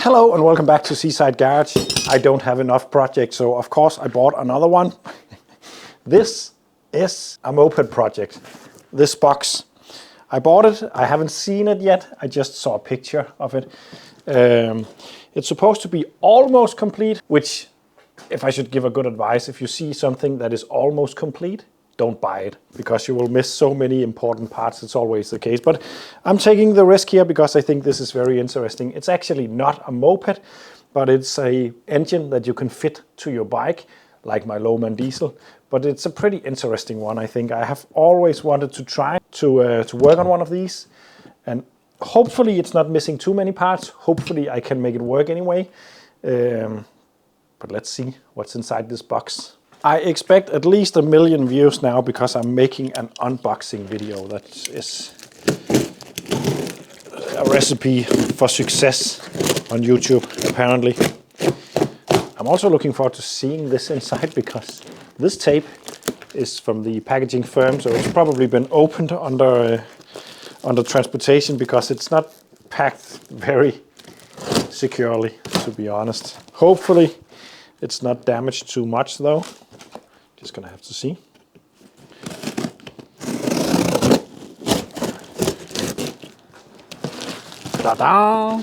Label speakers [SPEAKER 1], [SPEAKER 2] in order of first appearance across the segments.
[SPEAKER 1] Hello and welcome back to Seaside Garage. I don't have enough projects, so of course I bought another one. This is a moped project. This box. I bought it, I haven't seen it yet, I just saw a picture of it. It's supposed to be almost complete, which, if I should give a good advice, if you see something that is almost complete, don't buy it, because you will miss so many important parts. It's always the case. But I'm taking the risk here because I think this is very interesting. It's actually not a moped, but it's a engine that you can fit to your bike, like my Lowman diesel. But it's a pretty interesting one, I think. I have always wanted to try to work on one of these. And hopefully it's not missing too many parts. Hopefully I can make it work anyway. But let's see what's inside this box. I expect at least 1 million views now because I'm making an unboxing video. That is a recipe for success on YouTube, apparently. I'm also looking forward to seeing this inside because this tape is from the packaging firm, so it's probably been opened under transportation because it's not packed very securely, to be honest. Hopefully it's not damaged too much though. Just gonna have to see. Ta-da!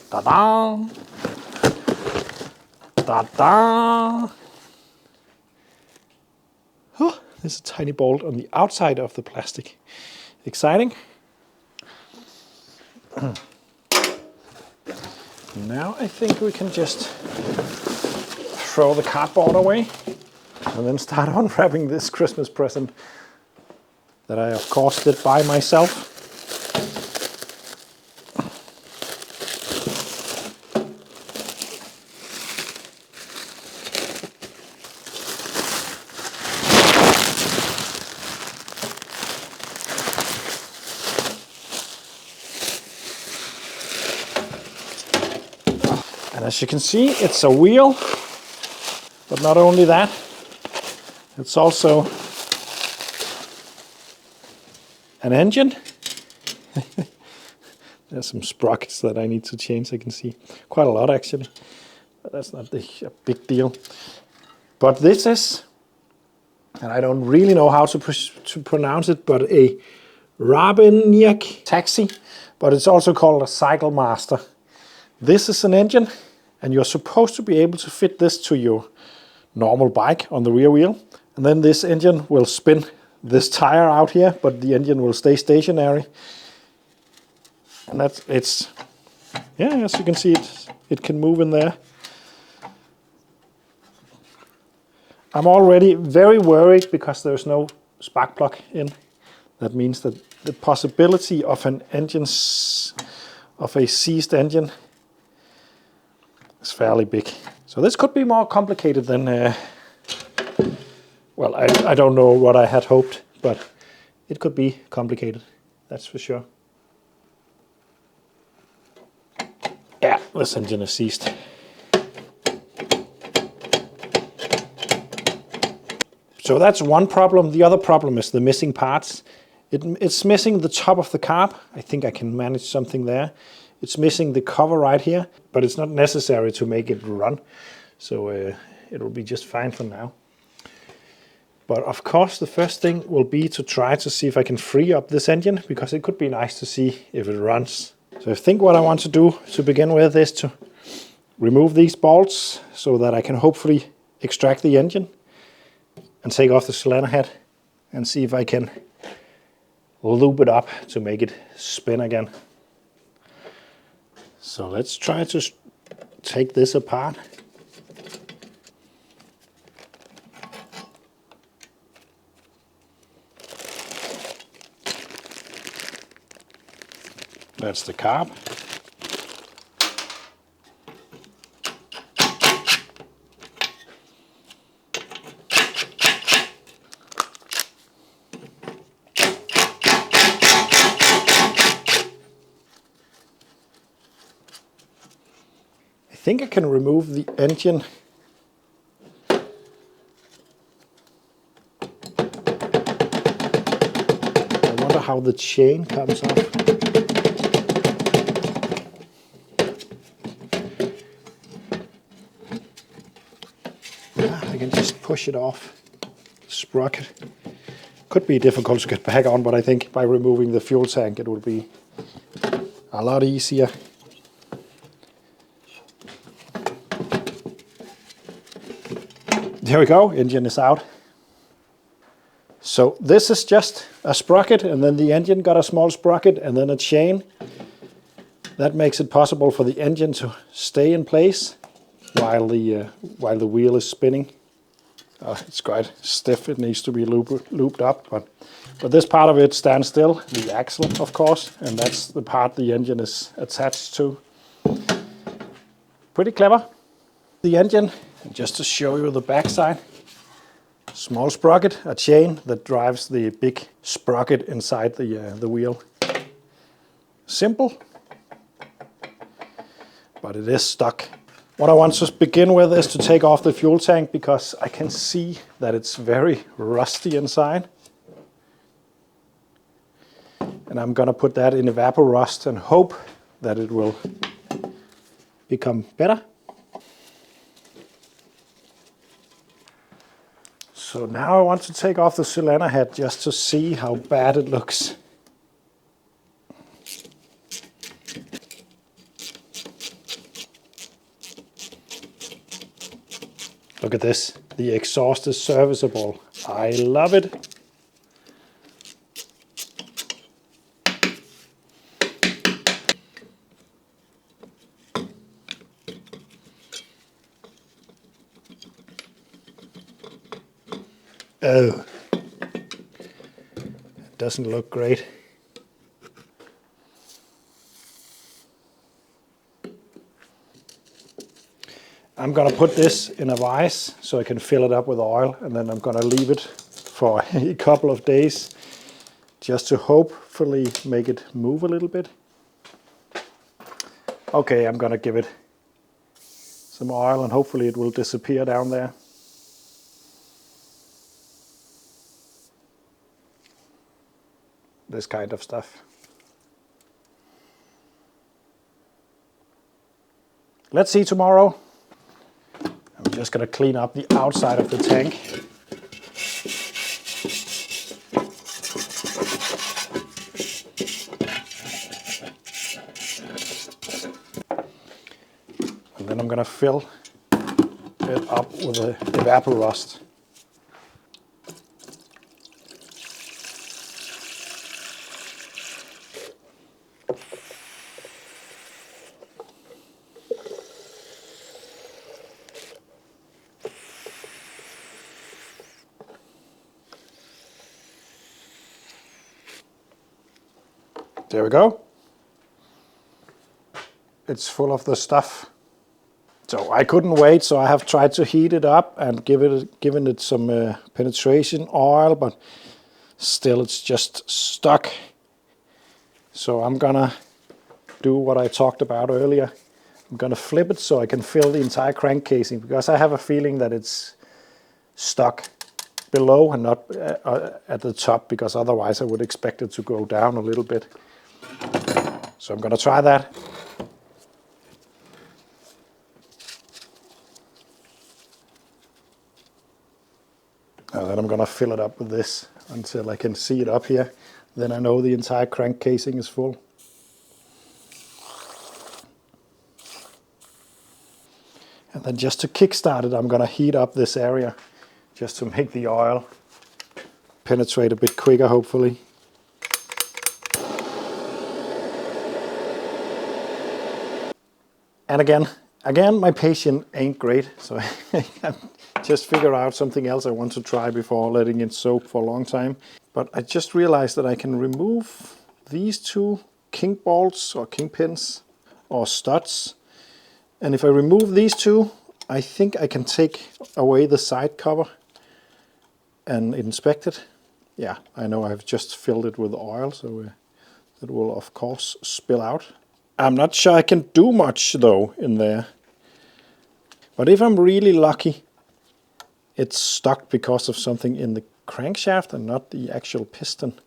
[SPEAKER 1] Ta-da! Ta-da! Oh, there's a tiny bolt on the outside of the plastic. Exciting. Now I think we can just throw the cardboard away and then start unwrapping this Christmas present that I of course did buy myself. And as you can see, it's a wheel. But not only that, it's also an engine. There's some sprockets that I need to change, I can see. Quite a lot actually, but that's not a big deal. But this is, and I don't really know how to pronounce it, but a Rabeneick taxi, but it's also called a Cyclemaster. This is an engine, and you're supposed to be able to fit this to your normal bike on the rear wheel, and then this engine will spin this tire out here, but the engine will stay stationary. And yeah, as you can see, it can move in there. I'm already very worried because there's no spark plug in. That means that the possibility of a seized engine is fairly big. So this could be more complicated than, well, I don't know what I had hoped, but it could be complicated, that's for sure. Yeah, this engine is seized. So that's one problem. The other problem is the missing parts. It's missing the top of the carb. I think I can manage something there. It's missing the cover right here, but it's not necessary to make it run. So it will be just fine for now. But of course, the first thing will be to try to see if I can free up this engine, because it could be nice to see if it runs. So I think what I want to do to begin with is to remove these bolts so that I can hopefully extract the engine and take off the cylinder head and see if I can loop it up to make it spin again. So let's try to take this apart. That's the carb. I think I can remove the engine. I wonder how the chain comes off. I can just push it off the sprocket. Could be difficult to get back on, but I think by removing the fuel tank it will be a lot easier. There we go, engine is out. So this is just a sprocket, and then the engine got a small sprocket and then a chain. That makes it possible for the engine to stay in place while the wheel is spinning. It's quite stiff, it needs to be looped up, but this part of it stands still, the axle of course, and that's the part the engine is attached to. Pretty clever. The engine, just to show you the back side, small sprocket, a chain that drives the big sprocket inside the wheel. Simple, but it is stuck. What I want to begin with is to take off the fuel tank because I can see that it's very rusty inside. And I'm gonna put that in evaporust and hope that it will become better. So now I want to take off the cylinder head just to see how bad it looks. Look at this, the exhaust is serviceable. I love it. Oh, it doesn't look great. I'm gonna put this in a vise so I can fill it up with oil, and then I'm gonna leave it for a couple of days just to hopefully make it move a little bit. Okay, I'm gonna give it some oil and hopefully it will disappear down there. This kind of stuff. Let's see tomorrow. I'm just going to clean up the outside of the tank. And then I'm going to fill it up with the evaporust. There we go. It's full of the stuff. So I couldn't wait, so I have tried to heat it up and given it some penetration oil, but still it's just stuck. So I'm gonna do what I talked about earlier. I'm gonna flip it so I can fill the entire crank casing, because I have a feeling that it's stuck below and not at the top, because otherwise I would expect it to go down a little bit. So I'm going to try that. And then I'm going to fill it up with this until I can see it up here. Then I know the entire crank casing is full. And then just to kickstart it, I'm going to heat up this area just to make the oil penetrate a bit quicker, hopefully. And again, my patience ain't great, so I just figure out something else I want to try before letting it soak for a long time. But I just realized that I can remove these two kink bolts or kink pins or studs. And if I remove these two, I think I can take away the side cover and inspect it. Yeah, I know I've just filled it with oil, so it will of course spill out. I'm not sure I can do much though in there. But if I'm really lucky, it's stuck because of something in the crankshaft and not the actual piston.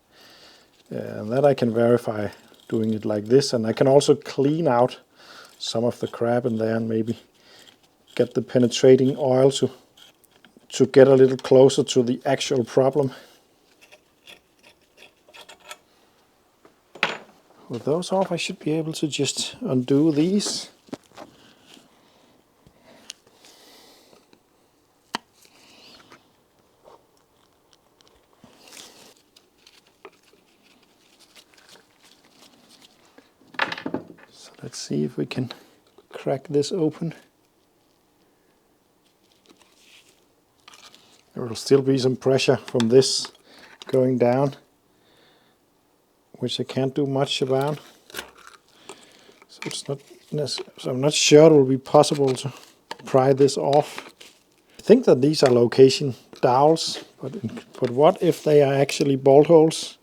[SPEAKER 1] And that I can verify doing it like this. And I can also clean out some of the crap in there and maybe get the penetrating oil to to get a little closer to the actual problem. With those off, I should be able to just undo these. So let's see if we can crack this open. There will still be some pressure from this going down, which I can't do much about. So it's not so I'm not sure it will be possible to pry this off. I think that these are location dowels, but what if they are actually bolt holes?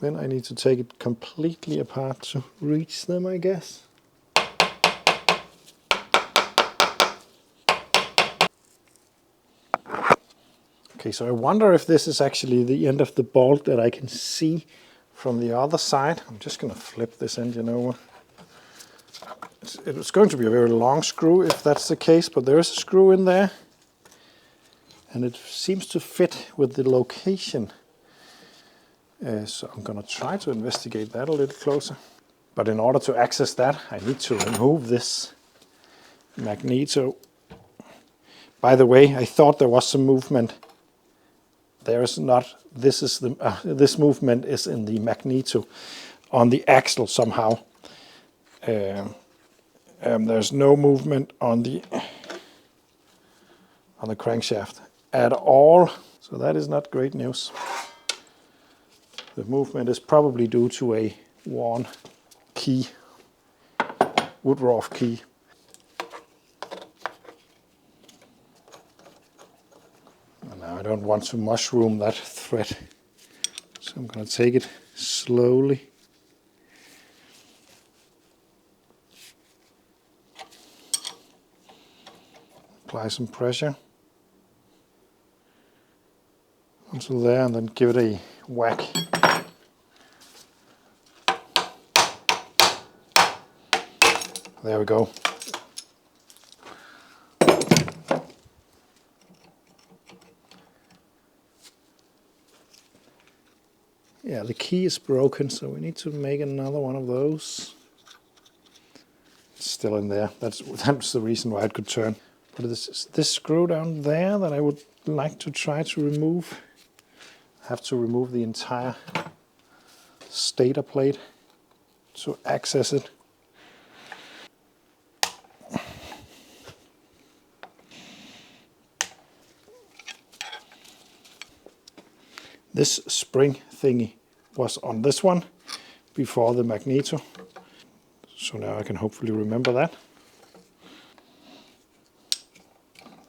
[SPEAKER 1] Then I need to take it completely apart to reach them, I guess. Okay, so I wonder if this is actually the end of the bolt that I can see from the other side. I'm just going to flip this engine over. It's going to be a very long screw if that's the case, but there is a screw in there. And it seems to fit with the location. So I'm going to try to investigate that a little closer. But in order to access that, I need to remove this magneto. By the way, I thought there was some movement. There is not. This is the this movement is in the magneto on the axle somehow. There's no movement on the crankshaft at all. So that is not great news. The movement is probably due to a worn key, Woodruff key. And now I don't want to mushroom that thread, so I'm going to take it slowly. Apply some pressure onto there and then give it a whack. There we go. Yeah, the key is broken, so we need to make another one of those. It's still in there. That's the reason why it could turn. But this screw down there that I would like to try to remove. I have to remove the entire stator plate to access it. This spring thingy was on this one before the magneto. So now I can hopefully remember that.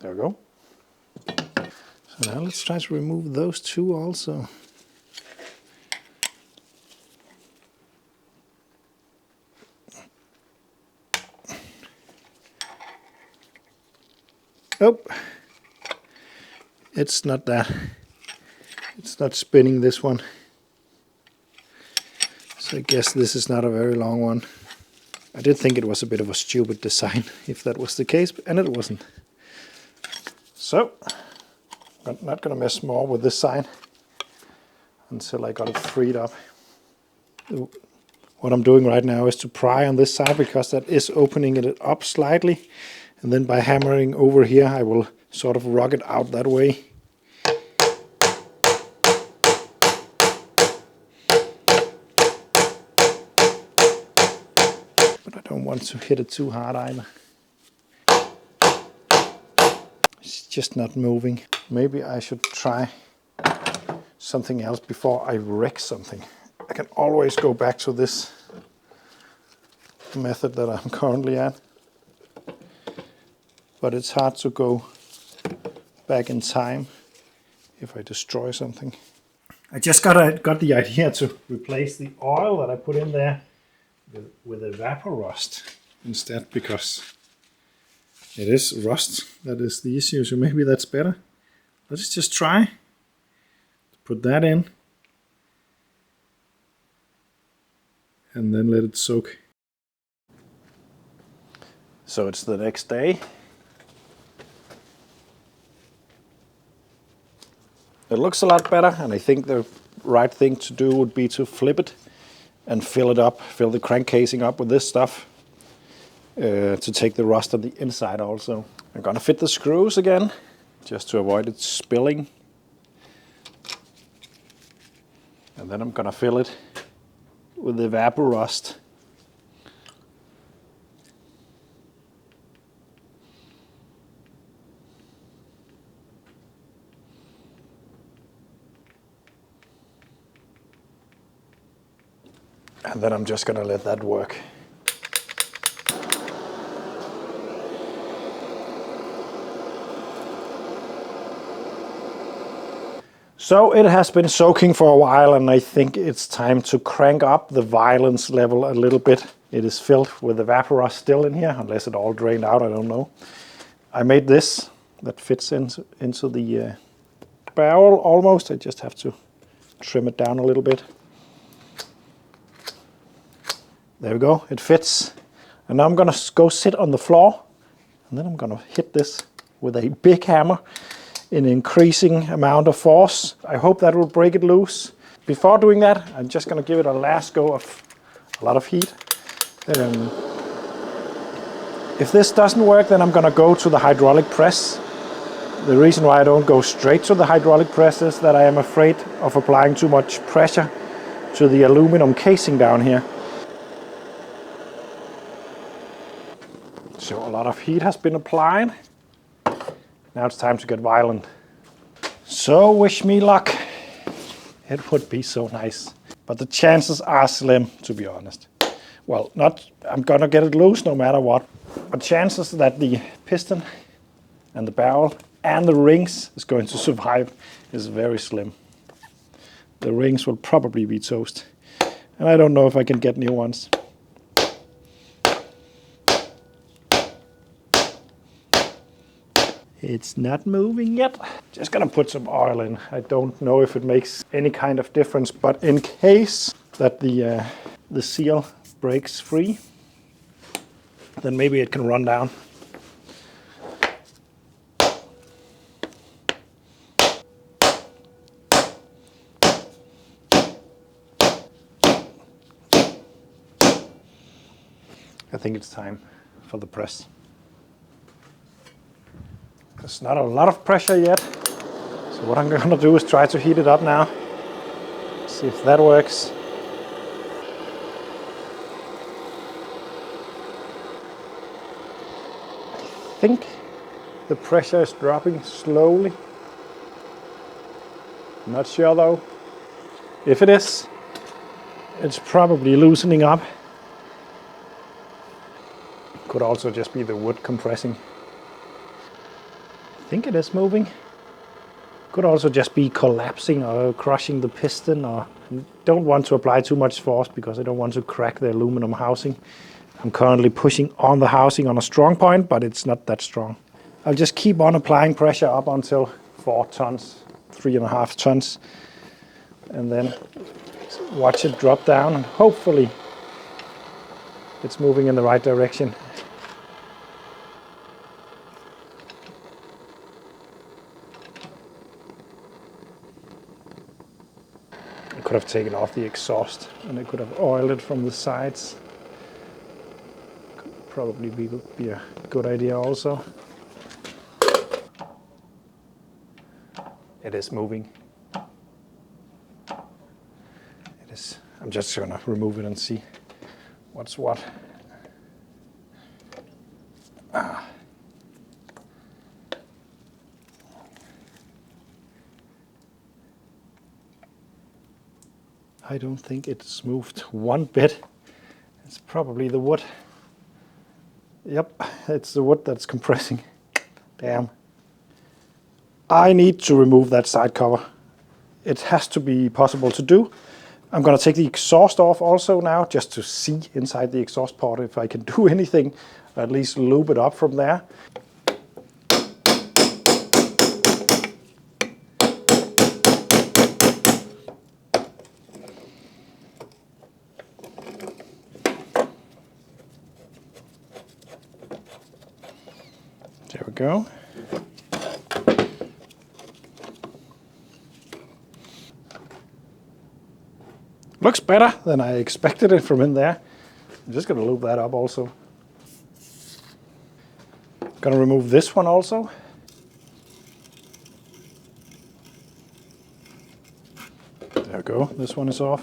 [SPEAKER 1] There we go. So now let's try to remove those two also. Oh, it's not that. It's not spinning this one. So I guess this is not a very long one. I did think it was a bit of a stupid design if that was the case, and it wasn't. So, I'm not going to mess more with this side until I got it freed up. What I'm doing right now is to pry on this side because that is opening it up slightly. And then by hammering over here, I will sort of rock it out that way. But I don't want to hit it too hard either. It's just not moving. Maybe I should try something else before I wreck something. I can always go back to this method that I'm currently at. But it's hard to go back in time if I destroy something. I just got the idea to replace the oil that I put in there with a vapor rust instead, because it is rust that is the issue, so maybe that's better. Let's just try. Put that in and then let it soak. So it's the next day. It looks a lot better, and I think the right thing to do would be to flip it and fill it up, fill the crank casing up with this stuff to take the rust on the inside also. I'm gonna fit the screws again, just to avoid it spilling. And then I'm gonna fill it with the vapor rust. And then I'm just gonna let that work. So it has been soaking for a while, and I think it's time to crank up the violence level a little bit. It is filled with the vapor rust still in here, unless it all drained out, I don't know. I made this that fits into the barrel almost. I just have to trim it down a little bit. There we go, it fits. And now I'm gonna go sit on the floor, and then I'm gonna hit this with a big hammer in increasing amount of force. I hope that will break it loose. Before doing that, I'm just gonna give it a last go of a lot of heat. If this doesn't work, then I'm gonna go to the hydraulic press. The reason why I don't go straight to the hydraulic press is that I am afraid of applying too much pressure to the aluminum casing down here. So a lot of heat has been applied. Now it's time to get violent. So wish me luck. It would be so nice. But the chances are slim, to be honest. Well, I'm gonna get it loose no matter what. But chances that the piston and the barrel and the rings is going to survive is very slim. The rings will probably be toast. And I don't know if I can get new ones. It's not moving yet. Just gonna put some oil in. I don't know if it makes any kind of difference, but in case that the seal breaks free, then maybe it can run down. I think it's time for the press. There's not a lot of pressure yet, so what I'm gonna do is try to heat it up now. See if that works. I think the pressure is dropping slowly. I'm not sure though. If it is, it's probably loosening up. Could also just be the wood compressing. I think it is moving. Could also just be collapsing or crushing the piston, or don't want to apply too much force because I don't want to crack the aluminum housing. I'm currently pushing on the housing on a strong point, but it's not that strong. I'll just keep on applying pressure up until 4 tons, 3.5 tons, and then watch it drop down, and hopefully it's moving in the right direction. I could have taken off the exhaust and I could have oiled it from the sides. Could probably be a good idea also. It is moving. It is. I'm just gonna remove it and see what's what. I don't think it's moved one bit. It's probably the wood. Yep, it's the wood that's compressing. Damn. I need to remove that side cover. It has to be possible to do. I'm gonna take the exhaust off also now, just to see inside the exhaust port if I can do anything, or at least lube it up from there. go. Looks better than I expected it from in there. I'm just going to lube that up also. Going to remove this one also. There we go, this one is off.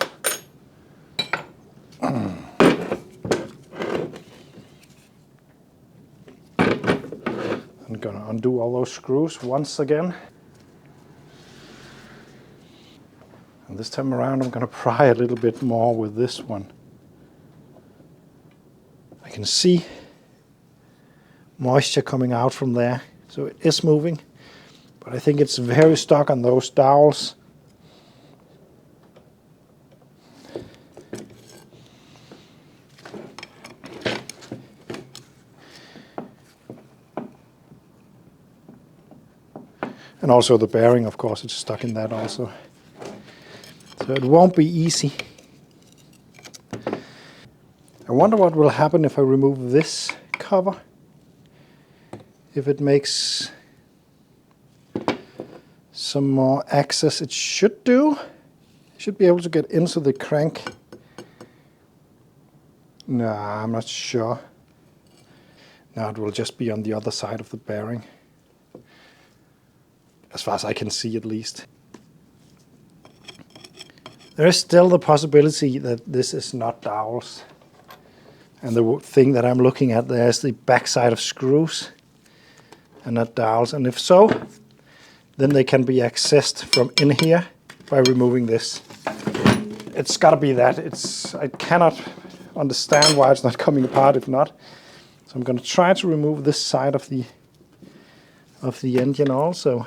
[SPEAKER 1] I'm going to undo all those screws once again. And this time around I'm going to pry a little bit more with this one. I can see moisture coming out from there, so it is moving, but I think it's very stuck on those dowels. And also the bearing, of course, it's stuck in that also. So it won't be easy. I wonder what will happen if I remove this cover. If it makes some more access, it should do. I should be able to get into the crank. No, I'm not sure. No, it will just be on the other side of the bearing. As far as I can see, at least. There is still the possibility that this is not dowels. And the thing that I'm looking at there is the backside of screws and not dowels. And if so, then they can be accessed from in here by removing this. It's got to be that. I cannot understand why it's not coming apart if not. So I'm going to try to remove this side of the engine also.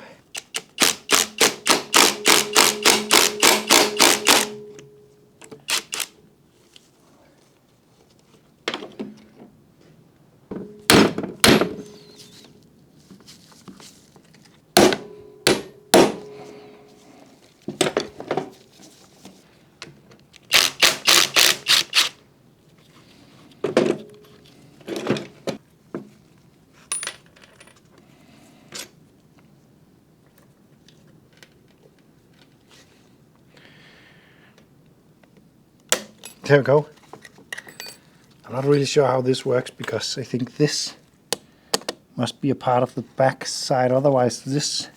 [SPEAKER 1] There we go. I'm not really sure how this works because I think this must be a part of the back side, otherwise this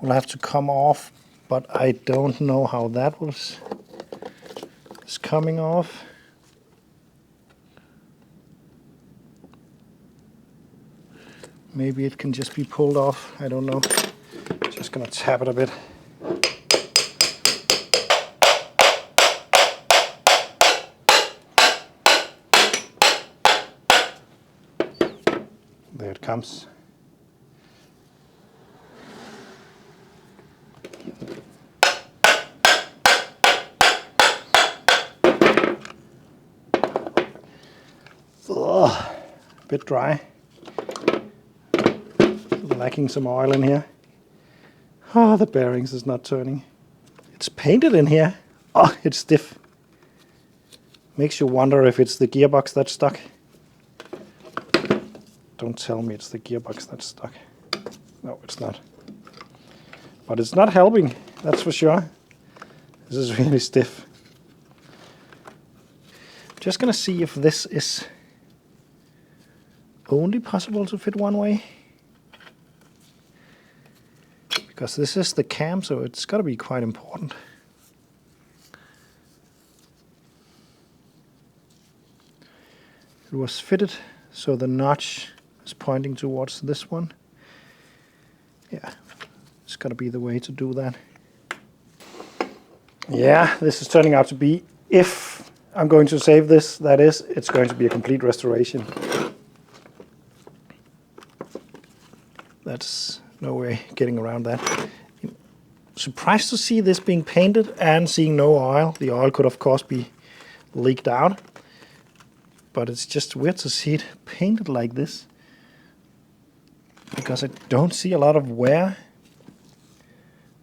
[SPEAKER 1] will have to come off, but I don't know how that is coming off. Maybe it can just be pulled off, I don't know. Just gonna tap it a bit. There it comes. Ugh, a bit dry. Lacking some oil in here. Oh, the bearings is not turning. It's painted in here. Oh, it's stiff. Makes you wonder if it's the gearbox that's stuck. Don't tell me it's the gearbox that's stuck. No, it's not. But it's not helping, that's for sure. This is really stiff. Just gonna see if this is only possible to fit one way. Because this is the cam, so it's gotta be quite important. It was fitted so the notch is pointing towards this one. Yeah, it's gotta be the way to do that. Yeah, this is turning out to be, if I'm going to save this, that is, it's going to be a complete restoration. That's no way getting around that. I'm surprised to see this being painted and seeing no oil. The oil could of course be leaked out, but it's just weird to see it painted like this, because I don't see a lot of wear.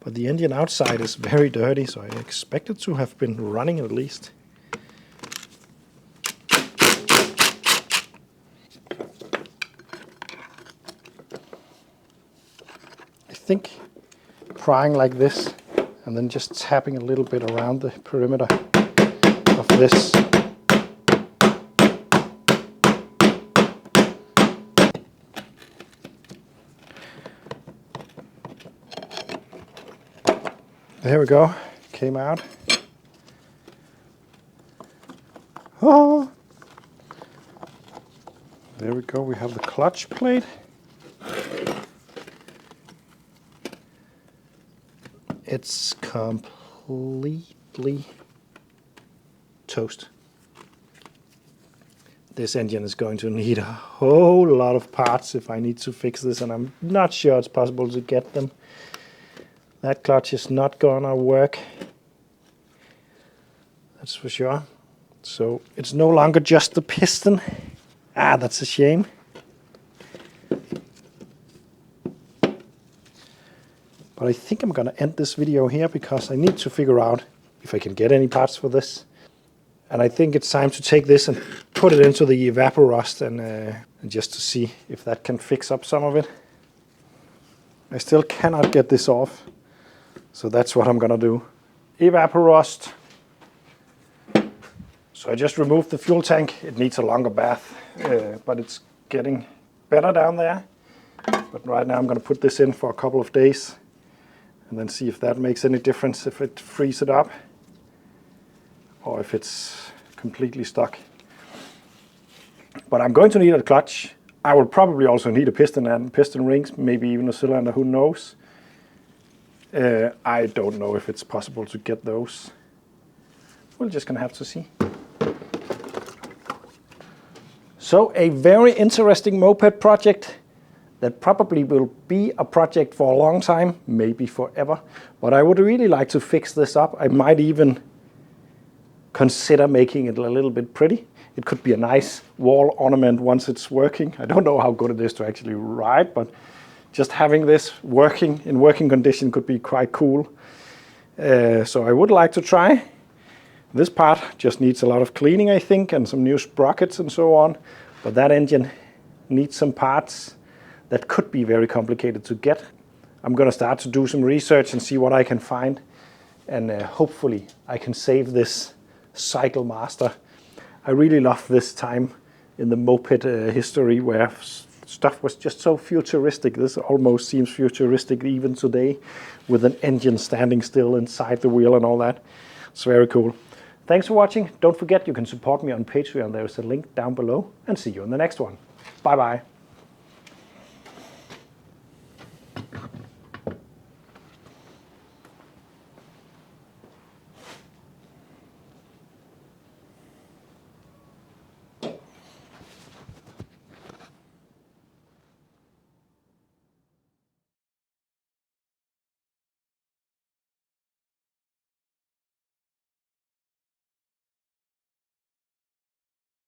[SPEAKER 1] But the engine outside is very dirty, so I expect it to have been running at least. think prying like this and then just tapping a little bit around the perimeter of this. There we go, came out. Oh, there we go, we have the clutch plate. It's completely toast. This engine is going to need a whole lot of parts if I need to fix this, and I'm not sure it's possible to get them. That clutch is not gonna work, that's for sure. So it's no longer just the piston. Ah, that's a shame. But I think I'm gonna end this video here because I need to figure out if I can get any parts for this. And I think it's time to take this and put it into the evaporust and just to see if that can fix up some of it. I still cannot get this off. So that's what I'm gonna do. Evaporust. So I just removed the fuel tank. It needs a longer bath, but it's getting better down there. But right now I'm gonna put this in for a couple of days and then see if that makes any difference, if it frees it up or if it's completely stuck. But I'm going to need a clutch. I will probably also need a piston and piston rings, maybe even a cylinder, who knows. I don't know if it's possible to get those. We're just gonna have to see. So a very interesting moped project that probably will be a project for a long time, maybe forever. But I would really like to fix this up. I might even consider making it a little bit pretty. It could be a nice wall ornament once it's working. I don't know how good it is to actually ride, but just having this working in working condition could be quite cool. So I would like to try. This part just needs a lot of cleaning, I think, and some new sprockets and so on. But that engine needs some parts that could be very complicated to get. I'm gonna start to do some research and see what I can find. And hopefully I can save this Cyclemaster. I really love this time in the moped history where stuff was just so futuristic. This almost seems futuristic even today with an engine standing still inside the wheel and all that. It's very cool. Thanks for watching. Don't forget you can support me on Patreon. There's a link down below, and see you in the next one. Bye bye.